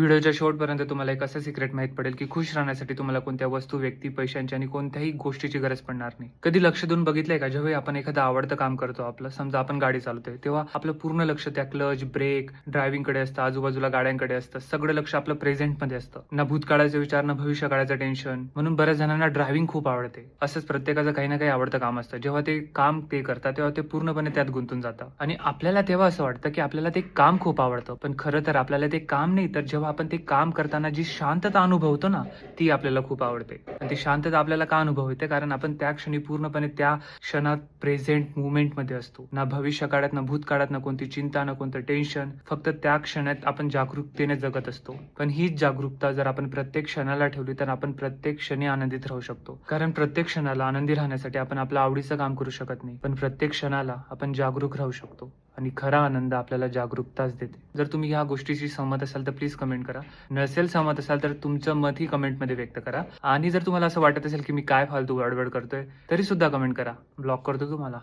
व्हिडिओच्या शेवटपर्यंत तुम्हाला एक असं सिक्रेट माहित पडेल की खुश राहण्यासाठी तुम्हाला कोणत्या वस्तू, व्यक्ती, पैशांची आणि कोणत्याही गोष्टीची गरज पडणार नाही. कधी लक्ष देऊन बघितलंय का, जेव्हा आपण एखादं आवडतं काम करतो आपलं, समजा आपण गाडी चालवतोय, तेव्हा आपलं पूर्ण लक्ष त्या क्लच, ब्रेक, ड्रायव्हिंग कडे असतं, आजूबाजूला गाड्यांकडे असतं, सगळं लक्ष आपलं प्रेझेंट मध्ये असतं. ना भूतकाळाचे विचार, ना भविष्यकाळाचं टेन्शन. म्हणून बऱ्याच जणांना ड्रायव्हिंग खूप आवडते. असंच प्रत्येकाचं काही ना काही आवडतं काम असतं. जेव्हा ते काम करतात तेव्हा ते पूर्णपणे त्यात गुंतून जातं आणि आपल्याला तेव्हा असं वाटतं की आपल्याला ते काम खूप आवडतं, पण खरं तर आपल्याला ते काम नाही, तर जेव्हा आपण ते काम करताना जी शांतता अनुभवतो ना, ती आपल्याला खूप आवडते. आणि ती शांतता आपल्याला का अनुभव येते, कारण आपण त्या क्षणी पूर्णपणे त्या क्षणात प्रेझेंट मुवमेंट मध्ये असतो. ना भविष्य काळात, ना भूतकाळात, ना कोणती चिंता, ना कोणतं टेन्शन. फक्त त्या क्षणात आपण जागरूकतेने जगत असतो. पण हीच जागरूकता जर आपण प्रत्येक क्षणाला ठेवली तर आपण प्रत्येक क्षणी आनंदित राहू शकतो. कारण प्रत्येक क्षणाला आनंदी राहण्यासाठी आपण आपलं आवडीचं काम करू शकत नाही, पण प्रत्येक क्षणाला आपण जागरूक राहू शकतो. आणि खरा आनंद आपल्याला जागरूकताच देते. जर तुम्ही ह्या गोष्टीशी सहमत असाल तर प्लीज कमेंट करा. नसेल सहमत असाल तर तुमचं मतही कमेंटमध्ये व्यक्त करा. आणि जर तुम्हाला असं वाटत असेल की मी काय फालतू बडबड करतोय, तरी सुद्धा कमेंट करा. ब्लॉक करतो तुम्हाला.